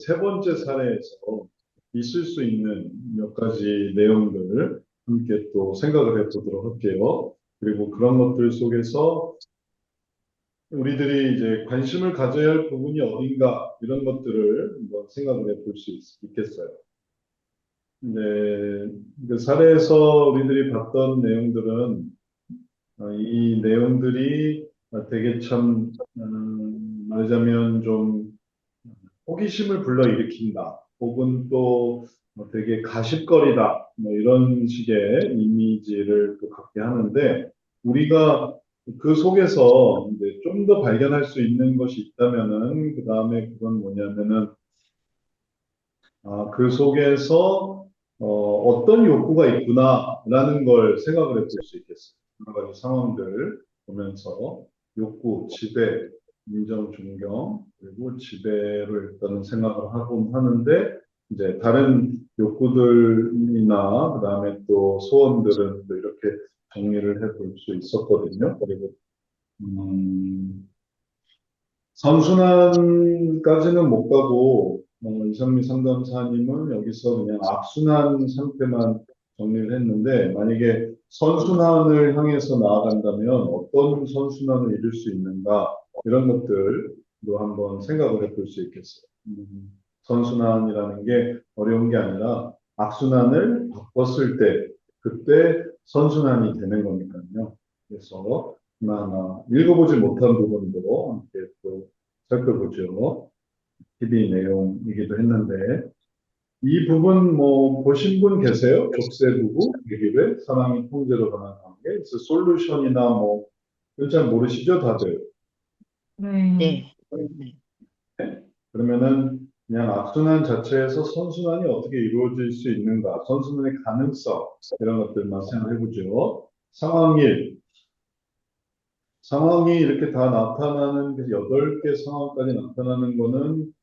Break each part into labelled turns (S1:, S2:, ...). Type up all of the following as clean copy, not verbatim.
S1: 세 번째 사례에서 있을 수 있는 몇 가지 내용들을 함께 또 생각을 해보도록 할게요. 그리고 그런 것들 속에서 우리들이 이제 관심을 가져야 할 부분이 어딘가 이런 것들을 한번 생각을 해볼 수 있겠어요. 네, 그 사례에서 우리들이 봤던 내용들은 이 내용들이 되게 참 말하자면 좀 호기심을 불러일으킨다. 혹은 또 되게 가십거리다. 뭐 이런 식의 이미지를 또 갖게 하는데 우리가 그 속에서 이제 좀 더 발견할 수 있는 것이 있다면은 그 다음에 그건 뭐냐면은 그 속에서 어떤 욕구가 있구나라는 걸 생각을 해볼 수 있겠어요. 여러 가지 상황들 보면서 욕구, 지배, 인정, 존경, 그리고 지배를 일단은 생각을 하곤 하는데 이제 다른 욕구들이나 그다음에 또 소원들은 또 이렇게 정리를 해볼 수 있었거든요. 그리고 선순환까지는 못 가고 이상미 상담사님은 여기서 그냥 악순환 상태만 정리를 했는데 만약에 선순환을 향해서 나아간다면 어떤 선순환을 이룰 수 있는가 이런 것들도 한번 생각을 해볼 수 있겠어요. 선순환이라는 게 어려운 게 아니라 악순환을 바꿨을 때 그때 선순환이 되는 거니까요. 그래서 하나하나 읽어보지 못한 부분도 함께 또 살펴보죠. TV 내용이기도 했는데 이 부분 뭐 보신 분 계세요? 족쇄 부부 얘기를 사랑이 통제로 변한 관계. 그래서 솔루션이나 뭐 이건 잘 모르시죠, 다들?
S2: 네.
S3: 네. 네.
S1: 네? 그러면은 그냥 악순환 자체에서 선순환이 어떻게 이루어질 수 있는가, 선순환의 가능성 이런 것들만 생각해 보죠. 상황 1, 상황이 이렇게 다 나타나는 그 8개 상황까지 나타나는 거는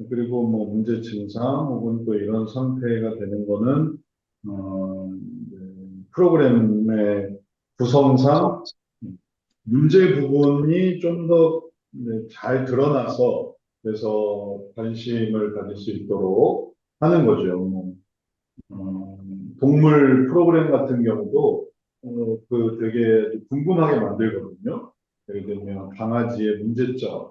S1: 그리고 뭐 문제 증상 혹은 또 이런 상태가 되는 거는 네, 프로그램의 구성상 문제 부분이 좀 더 잘 드러나서 그래서 관심을 가질 수 있도록 하는 거죠. 뭐, 어, 동물 프로그램 같은 경우도 그 되게 궁금하게 만들거든요. 예를 들면 강아지의 문제점,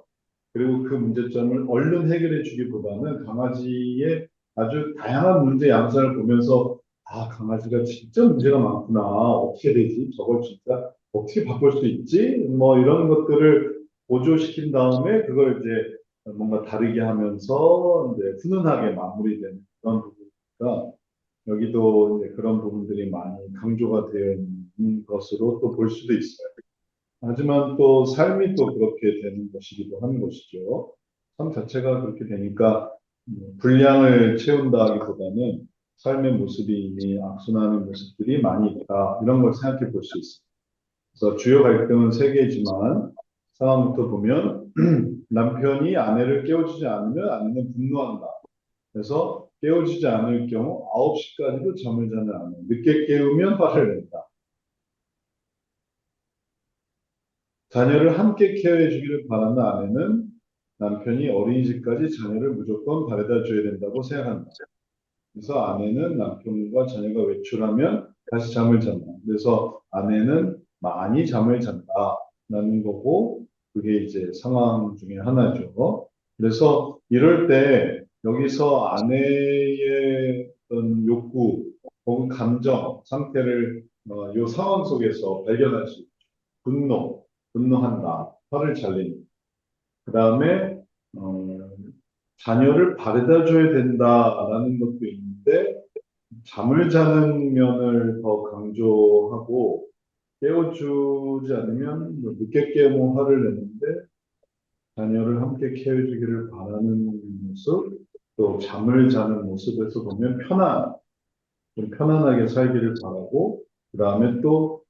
S1: 그리고 그 문제점을 얼른 해결해 주기보다는 강아지의 아주 다양한 문제 양상을 보면서 강아지가 진짜 문제가 많구나. 어떻게 되지? 저걸 진짜 어떻게 바꿀 수 있지? 뭐 이런 것들을 보조시킨 다음에 그걸 이제 뭔가 다르게 하면서 이제 훈훈하게 마무리되는 그런 부분이니까 여기도 이제 그런 부분들이 많이 강조가 되어 있는 것으로 또 볼 수도 있어요. 하지만 또 삶이 또 그렇게 되는 것이기도 하는 것이죠. 삶 자체가 그렇게 되니까 분량을 채운다기보다는 삶의 모습이 이미 악순환의 모습들이 많이 있다. 이런 걸 생각해 볼 수 있습니다. 그래서 주요 갈등은 세 개지만 상황부터 보면 남편이 아내를 깨워주지 않으면 아내는 분노한다. 그래서 깨워주지 않을 경우 9시까지도 잠을 자는 아내. 늦게 깨우면 화를 낸다. 자녀를 함께 케어해 주기를 바라는 아내는 남편이 어린이집까지 자녀를 무조건 바래다 줘야 된다고 생각한다. 그래서 아내는 남편과 자녀가 외출하면 다시 잠을 잔다. 그래서 아내는 많이 잠을 잔다라는 거고 그게 이제 상황 중에 하나죠. 그래서 이럴 때 여기서 아내의 어떤 욕구 혹은 감정 상태를 이 상황 속에서 발견할 수 있죠. 분노한다, 화를 잘 낸다. 그 다음에 자녀를 바래다 줘야 된다라는 것도 있는데 잠을 자는 면을 더 강조하고 깨워주지 않으면 뭐 늦게 깨우면 화를 내는데 자녀를 함께 케어해주기를 바라는 모습, 또 잠을 자는 모습에서 보면 좀 편안하게 살기를 바라고 그 다음에 또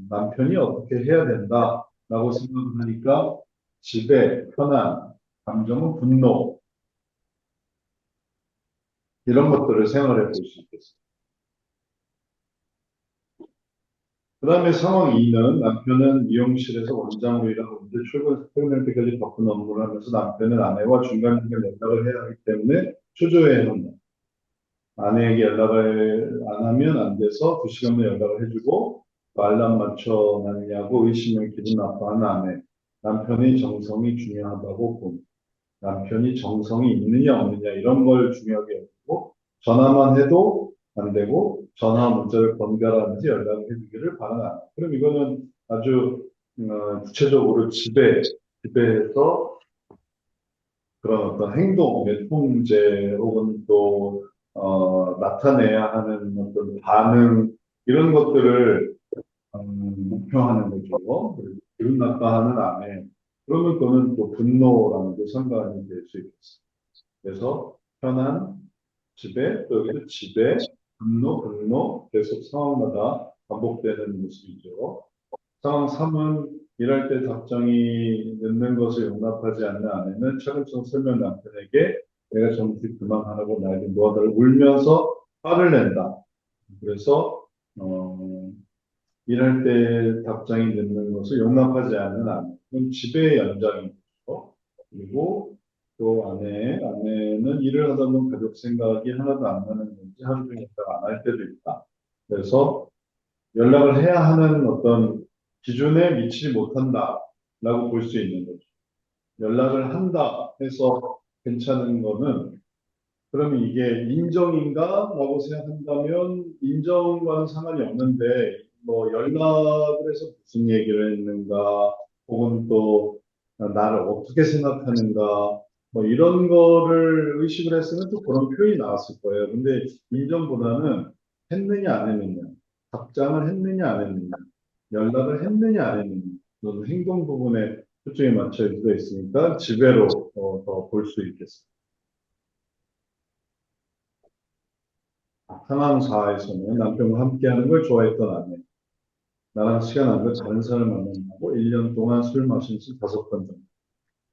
S1: 남편이 어떻게 해야 된다라고 생각을 하니까 지배, 편안, 감정은 분노 이런 것들을 생각해 볼 수 있겠습니다. 그 다음에 상황 2는 남편은 미용실에서 원장으로 일하고 있는데 퇴근할 때까지 바쁜 업무를 하면서 남편은 아내와 중간중간 연락을 해야 하기 때문에 초조해합니다. 아내에게 연락을 안 하면 안 돼서 2시간만 연락을 해주고 또 알람 맞춰놨냐고 의심을 기분 나빠하는 아내. 남편의 정성이 중요하다고 봄. 남편이 정성이 있느냐 없느냐 이런 걸 중요하게 여기고 전화만 해도 안 되고 전화 문자를 번갈아가면서 연락을 해주기를 바라는. 그럼 이거는 아주 구체적으로 집에서 그런 어떤 행동의 통제 혹은 또 나타내야 하는 어떤 반응 이런 것들을 목표하는 거죠. 그리고 기분 나빠하는 아내. 그러면 그거는 또 분노라는 게 상관이 될 수 있겠습니다. 그래서 편한 집에 또 여기서 집에 분노 계속 상황마다 반복되는 모습이죠. 상황 3은 일할 때 답장이 늦는 것을 용납하지 않는 아내는 차근차근 설명 남편에게 내가 정말 그만하라고 나에게 노하다를 울면서 화를 낸다. 그래서 어, 일할 때 답장이 늦는 것을 용납하지 않는 아내. 그럼 집의 연장이죠. 그리고 또 아내는 일을 하다 보면 가족 생각이 하나도 안 나는 건지 하루 종일 연락 안 할 때도 있다. 그래서 연락을 해야 하는 어떤 기준에 미치지 못한다라고 볼 수 있는 거죠. 연락을 한다 해서 괜찮은 거는 그러면 이게 인정인가? 라고 생각한다면 인정과는 상관이 없는데 뭐 연락을 해서 무슨 얘기를 했는가 혹은 또 나를 어떻게 생각하는가 뭐 이런 거를 의식을 했으면 또 그런 표현이 나왔을 거예요. 근데 인정보다는 했느냐 안 했느냐 답장을 했느냐 안 했느냐 연락을 했느냐 안 했느냐 그런 행동 부분에 초점이 맞춰져 있으니까 지배로 더 볼 수 있겠습니다. 상황사에서는 남편과 함께하는 걸 좋아했던 아내. 나랑 시간 안 돼 다른 사람을 만나고 1년 동안 술 마신 지 5번 정도.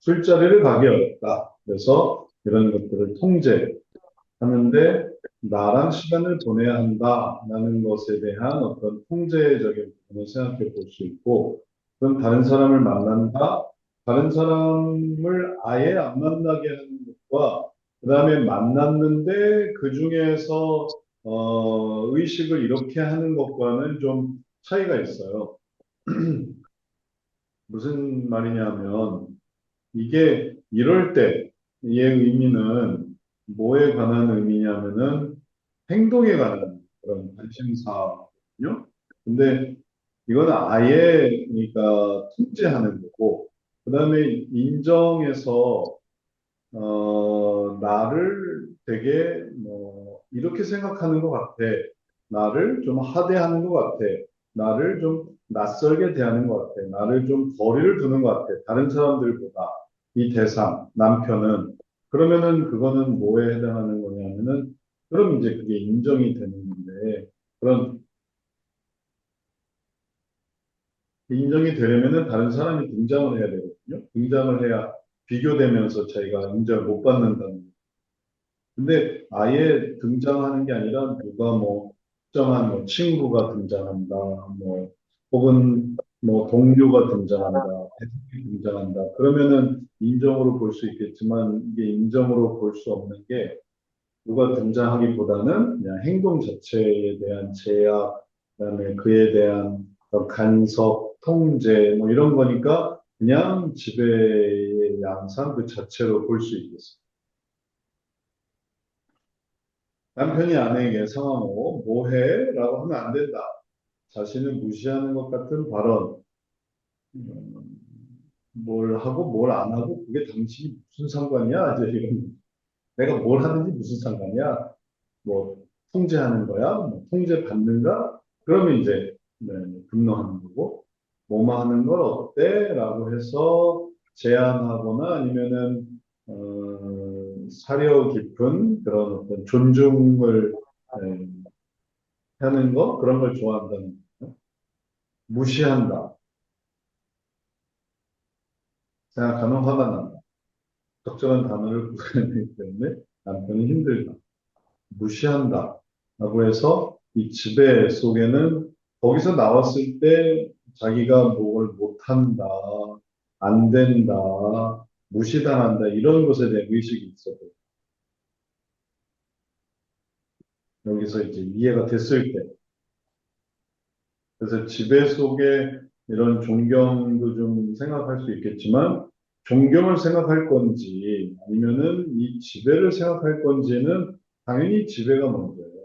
S1: 술자리를 가기 어렵다. 그래서 이런 것들을 통제하는데 나랑 시간을 보내야 한다라는 것에 대한 어떤 통제적인 부분을 생각해 볼 수 있고 그럼 다른 사람을 만난다. 다른 사람을 아예 안 만나게 하는 것과 그다음에 만났는데 그 중에서 의식을 이렇게 하는 것과는 좀 차이가 있어요. 무슨 말이냐면 이게 이럴 때의 의미는 뭐에 관한 의미냐면은 행동에 관한 그런 관심사거든요. 근데 이거는 아예 그러니까 통제하는 거고 그다음에 인정해서 나를 되게 뭐 이렇게 생각하는 것 같아. 나를 좀 하대하는 것 같아. 나를 좀 낯설게 대하는 것 같아. 나를 좀 거리를 두는 것 같아. 다른 사람들보다 이 대상, 남편은 그러면은 그거는 뭐에 해당하는 거냐면은 그럼 이제 그게 인정이 되는 건데 그런 인정이 되려면은 다른 사람이 등장을 해야 되거든요. 등장을 해야 비교되면서 자기가 인정을 못 받는다는 근데 아예 등장하는 게 아니라 누가 뭐 특정한 뭐 친구가 등장한다, 뭐 혹은 뭐 동료가 등장한다, 배우가 등장한다. 그러면은 인정으로 볼 수 있겠지만 이게 인정으로 볼 수 없는 게 누가 등장하기보다는 그냥 행동 자체에 대한 제약, 그다음에 그에 대한 어떤 간섭, 통제 뭐 이런 거니까 그냥 지배의 양상 그 자체로 볼 수 있겠습니다. 남편이 아내에게 상황으로 뭐해? 라고 하면 안 된다. 자신을 무시하는 것 같은 발언, 음, 뭘 하고 뭘 안 하고 그게 당신이 무슨 상관이야? 이제 이런 내가 뭘 하든지 무슨 상관이야? 뭐 통제하는 거야? 뭐 통제 받는가? 그러면 이제 네, 분노하는 거고 뭐뭐 하는 걸 어때? 라고 해서 제안하거나 아니면은 사려 깊은 그런 어떤 존중을 네, 하는 거 그런 걸 좋아한다는 거예요. 무시한다 생각하면 화가 난다. 적절한 단어를 구해야 되기 때문에 남편이 힘들다. 무시한다 라고 해서 이 지배 속에는 거기서 나왔을 때 자기가 뭘 못한다, 안 된다, 무시당한다, 이런 것에 대한 의식이 있어도 여기서 이제 이해가 됐을 때, 그래서 지배 속에 이런 존경도 좀 생각할 수 있겠지만, 존경을 생각할 건지, 아니면은 이 지배를 생각할 건지는 당연히 지배가 먼저예요.